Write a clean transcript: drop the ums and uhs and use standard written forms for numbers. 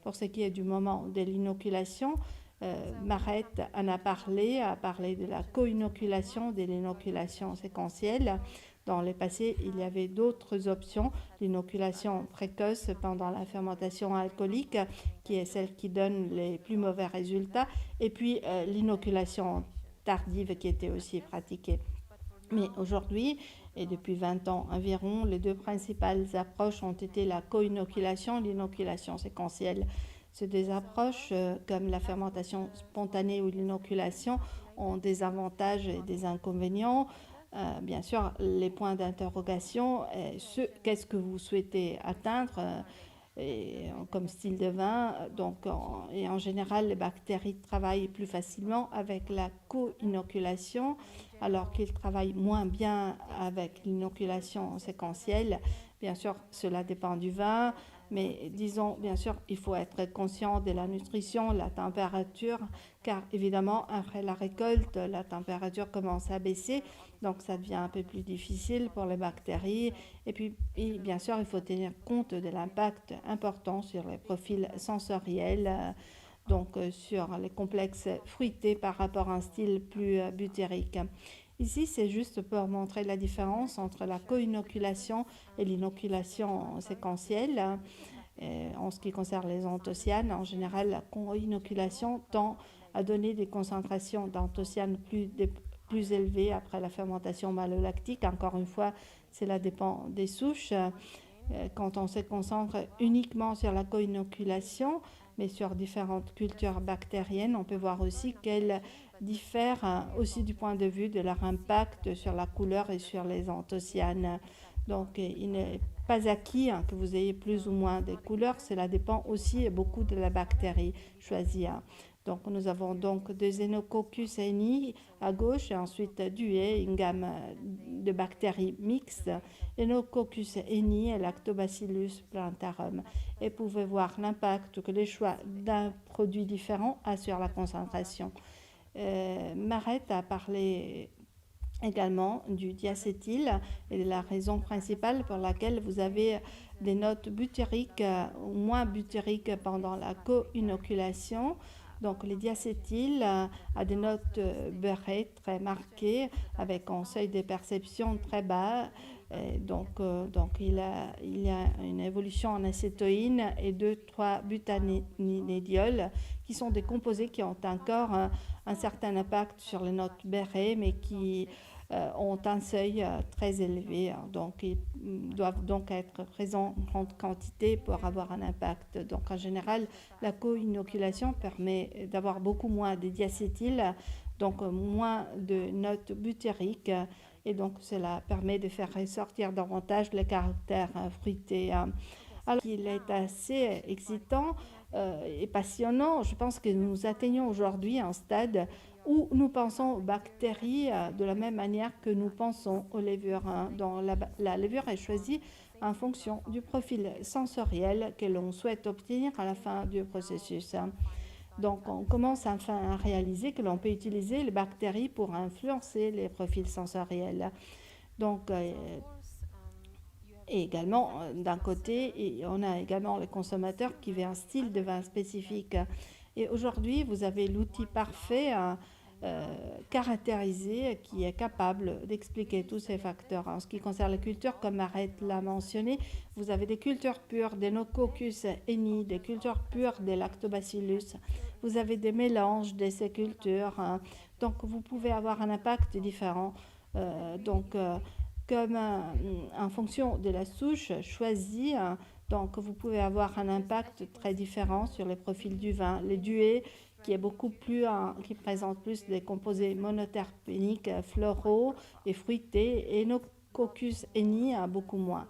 Pour ce qui est du moment de l'inoculation, Maret en a parlé de la co-inoculation, de l'inoculation séquentielle. Dans le passé, il y avait d'autres options, l'inoculation précoce pendant la fermentation alcoolique, qui est celle qui donne les plus mauvais résultats, et puis l'inoculation tardive qui était aussi pratiquée. Mais aujourd'hui, et depuis 20 ans environ, les deux principales approches ont été la co-inoculation et l'inoculation séquentielle. Ces deux approches, comme la fermentation spontanée ou l'inoculation, ont des avantages et des inconvénients. Bien sûr, les points d'interrogation, qu'est-ce que vous souhaitez atteindre comme style de vin. Et en général, les bactéries travaillent plus facilement avec la co-inoculation, alors qu'ils travaillent moins bien avec l'inoculation séquentielle. Bien sûr, cela dépend du vin, mais disons, bien sûr, il faut être conscient de la nutrition, la température, car évidemment, après la récolte, la température commence à baisser, donc ça devient un peu plus difficile pour les bactéries. Et puis, bien sûr, il faut tenir compte de l'impact important sur les profils sensoriels, sur les complexes fruités par rapport à un style plus butérique. Ici, c'est juste pour montrer la différence entre la co-inoculation et l'inoculation séquentielle. En ce qui concerne les anthocyanes, en général, la co-inoculation tend à donner des concentrations d'anthocyanes plus élevées après la fermentation malolactique. Encore une fois, cela dépend des souches. Quand on se concentre uniquement sur la co-inoculation, mais sur différentes cultures bactériennes, on peut voir aussi qu'elles diffèrent aussi du point de vue de leur impact sur la couleur et sur les anthocyanes. Donc, il n'est pas acquis que vous ayez plus ou moins de couleurs, cela dépend aussi beaucoup de la bactérie choisie. Donc, nous avons donc deux Xenococcus eni à gauche et ensuite Duet, une gamme de bactéries mixtes, Xenococcus eni et Lactobacillus plantarum. Et vous pouvez voir l'impact que les choix d'un produit différent a sur la concentration. Maret a parlé également du diacétyl et de la raison principale pour laquelle vous avez des notes butyriques ou moins butyriques pendant la co-inoculation. Donc, le diacétyl a des notes beurrées très marquées avec un seuil de perception très bas. Il y a une évolution en acétoïne et 2,3 butanédiols qui sont des composés qui ont encore un certain impact sur les notes beurrées mais qui ont un seuil très élevé. Donc, ils doivent donc être présents en grande quantité pour avoir un impact. Donc, en général, la co-inoculation permet d'avoir beaucoup moins de diacétyl, donc moins de notes butyriques, et donc cela permet de faire ressortir davantage les caractères fruités. Alors qu'il est assez excitant et passionnant, je pense que nous atteignons aujourd'hui un stade où nous pensons aux bactéries de la même manière que nous pensons aux levures. Dont la levure est choisie en fonction du profil sensoriel que l'on souhaite obtenir à la fin du processus. Donc, on commence enfin à réaliser que l'on peut utiliser les bactéries pour influencer les profils sensoriels. Donc, et également, d'un côté, on a également les consommateurs qui veulent un style de vin spécifique. Et aujourd'hui, vous avez l'outil parfait caractérisé qui est capable d'expliquer tous ces facteurs. En ce qui concerne les cultures, comme Arrête l'a mentionné, vous avez des cultures pures d'Enococcus eni, des cultures pures de Lactobacillus. Vous avez des mélanges de ces cultures. Donc, vous pouvez avoir un impact différent. Comme en fonction de la souche choisie, donc vous pouvez avoir un impact très différent sur les profils du vin. Les duets qui présente plus des composés monoterpéniques, floraux et fruités, et nos Coccus eni a beaucoup moins.